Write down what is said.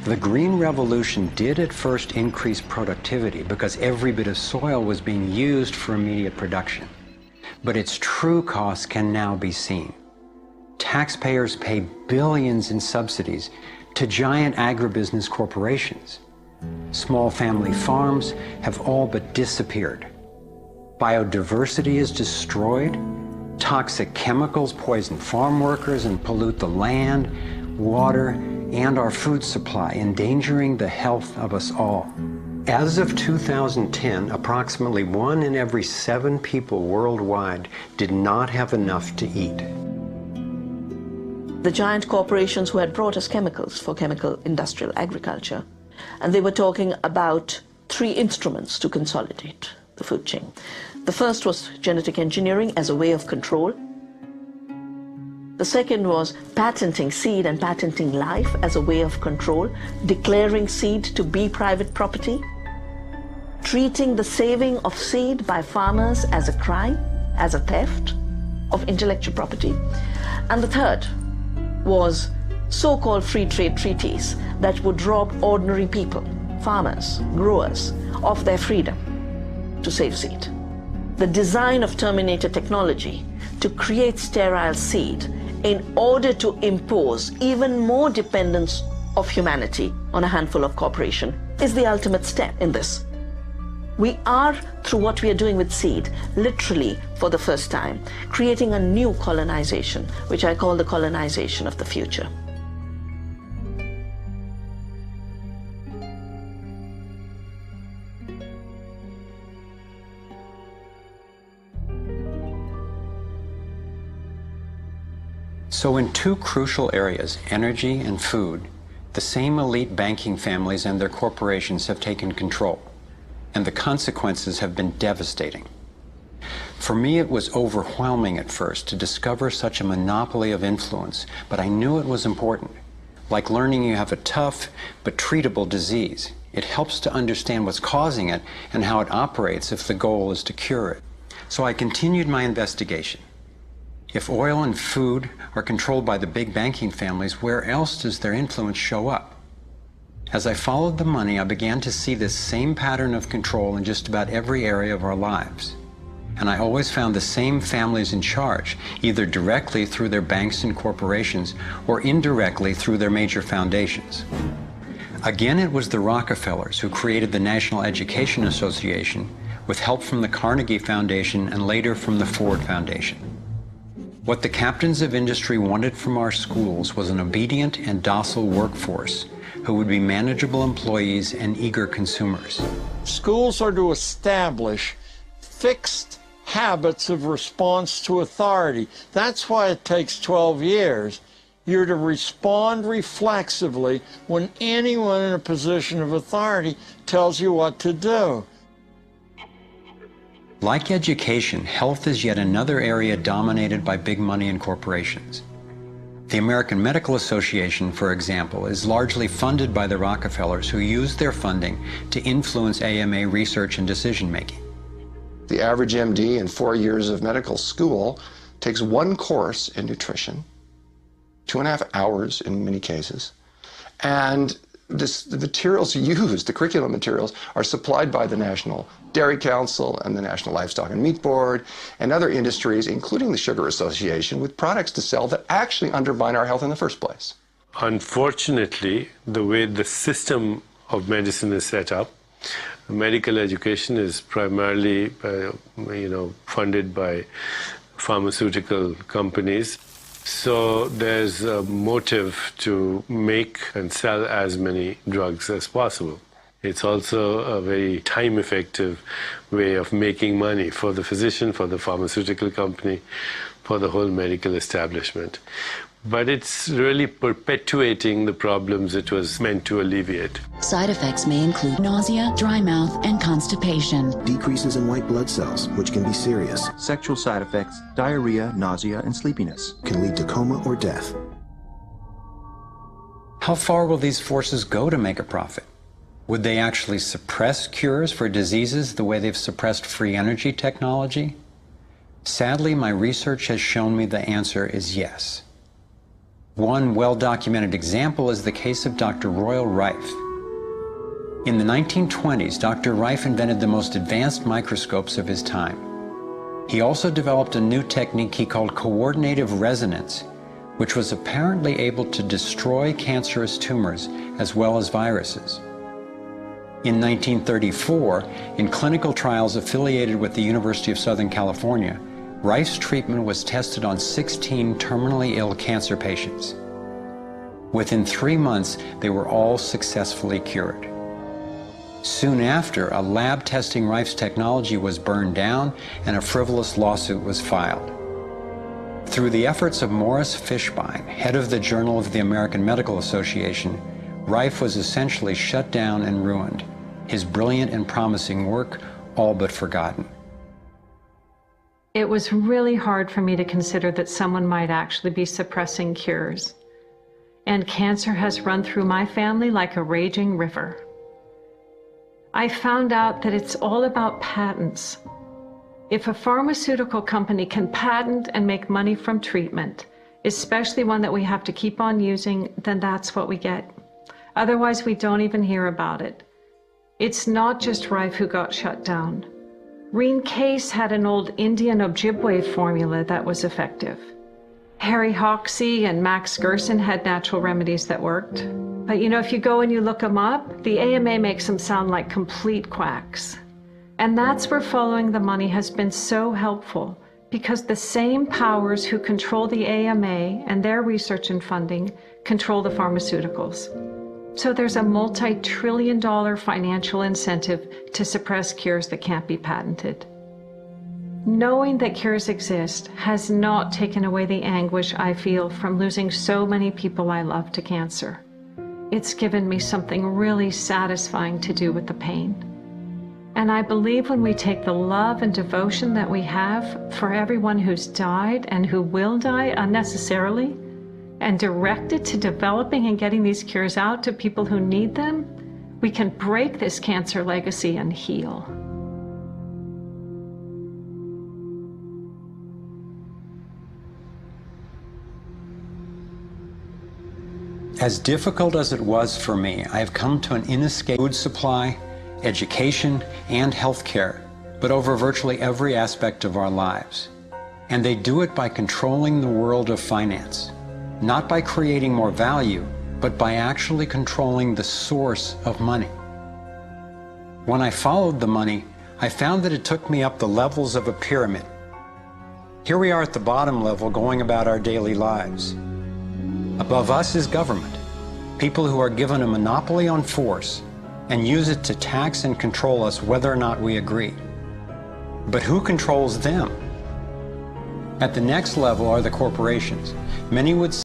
The Green Revolution did at first increase productivity because every bit of soil was being used for immediate production. But its true costs can now be seen. Taxpayers pay billions in subsidies to giant agribusiness corporations. Small family farms have all but disappeared. Biodiversity is destroyed. Toxic chemicals poison farm workers and pollute the land, water, and our food supply, endangering the health of us all. As of 2010, approximately 1 in every 7 people worldwide did not have enough to eat. The giant corporations who had brought us chemicals for chemical industrial agriculture, and they were talking about 3 instruments to consolidate the food chain. The first was genetic engineering as a way of control. The second was patenting seed and patenting life as a way of control, declaring seed to be private property, treating the saving of seed by farmers as a crime, as a theft of intellectual property. And the third was so-called free trade treaties that would rob ordinary people, farmers, growers, of their freedom to save seed. The design of Terminator technology to create sterile seed in order to impose even more dependence of humanity on a handful of corporations is the ultimate step in this. We are, through what we are doing with seed, literally for the first time, creating a new colonization, which I call the colonization of the future. So in 2 crucial areas, energy and food, the same elite banking families and their corporations have taken control, and the consequences have been devastating. For me, it was overwhelming at first to discover such a monopoly of influence, but I knew it was important. Like learning you have a tough but treatable disease. It helps to understand what's causing it and how it operates if the goal is to cure it. So I continued my investigation. If oil and food are controlled by the big banking families, where else does their influence show up? As I followed the money, I began to see this same pattern of control in just about every area of our lives. And I always found the same families in charge, either directly through their banks and corporations or indirectly through their major foundations. Again, it was the Rockefellers who created the National Education Association with help from the Carnegie Foundation and later from the Ford Foundation. What the captains of industry wanted from our schools was an obedient and docile workforce who would be manageable employees and eager consumers. Schools are to establish fixed habits of response to authority. That's why it takes 12 years. You're to respond reflexively when anyone in a position of authority tells you what to do. Like education, health is yet another area dominated by big money and corporations. The American Medical Association, for example, is largely funded by the Rockefellers, who use their funding to influence AMA research and decision-making. The average MD in 4 years of medical school takes 1 course in nutrition, 2.5 hours in many cases, and the materials used, the curriculum materials, are supplied by the National Dairy Council and the National Livestock and Meat Board and other industries, including the Sugar Association, with products to sell that actually undermine our health in the first place. Unfortunately, the way the system of medicine is set up, medical education is primarily funded by pharmaceutical companies. So there's a motive to make and sell as many drugs as possible. It's also a very time-effective way of making money for the physician, for the pharmaceutical company, for the whole medical establishment. But it's really perpetuating the problems it was meant to alleviate. Side effects may include nausea, dry mouth, and constipation. Decreases in white blood cells, which can be serious. Sexual side effects, diarrhea, nausea, and sleepiness. Can lead to coma or death. How far will these forces go to make a profit? Would they actually suppress cures for diseases the way they've suppressed free energy technology? Sadly, my research has shown me the answer is yes. One well-documented example is the case of Dr. Royal Rife. In the 1920s, Dr. Rife invented the most advanced microscopes of his time. He also developed a new technique he called coordinative resonance, which was apparently able to destroy cancerous tumors as well as viruses. In 1934, in clinical trials affiliated with the University of Southern California, Rife's treatment was tested on 16 terminally ill cancer patients. Within 3 months, they were all successfully cured. Soon after, a lab testing Rife's technology was burned down and a frivolous lawsuit was filed. Through the efforts of Morris Fishbein, head of the Journal of the American Medical Association, Rife was essentially shut down and ruined, his brilliant and promising work all but forgotten. It was really hard for me to consider that someone might actually be suppressing cures. And cancer has run through my family like a raging river. I found out that it's all about patents. If a pharmaceutical company can patent and make money from treatment, especially one that we have to keep on using, then that's what we get. Otherwise, we don't even hear about it. It's not just Rife who got shut down. Reen Case had an old Indian Ojibwe formula that was effective. Harry Hoxsey and Max Gerson had natural remedies that worked. But you know, if you go and you look them up, the AMA makes them sound like complete quacks. And that's where following the money has been so helpful, because the same powers who control the AMA and their research and funding control the pharmaceuticals. So there's a multi-trillion-dollar financial incentive to suppress cures that can't be patented. Knowing that cures exist has not taken away the anguish I feel from losing so many people I love to cancer. It's given me something really satisfying to do with the pain. And I believe when we take the love and devotion that we have for everyone who's died and who will die unnecessarily, and direct it to developing and getting these cures out to people who need them, we can break this cancer legacy and heal. As difficult as it was for me, I have come to an inescapable food supply, education, and health care, but over virtually every aspect of our lives. And they do it by controlling the world of finance. Not by creating more value, but by actually controlling the source of money. When I followed the money, I found that it took me up the levels of a pyramid. Here we are at the bottom level going about our daily lives. Above us is government, people who are given a monopoly on force and use it to tax and control us whether or not we agree. But who controls them? At the next level are the corporations. Many would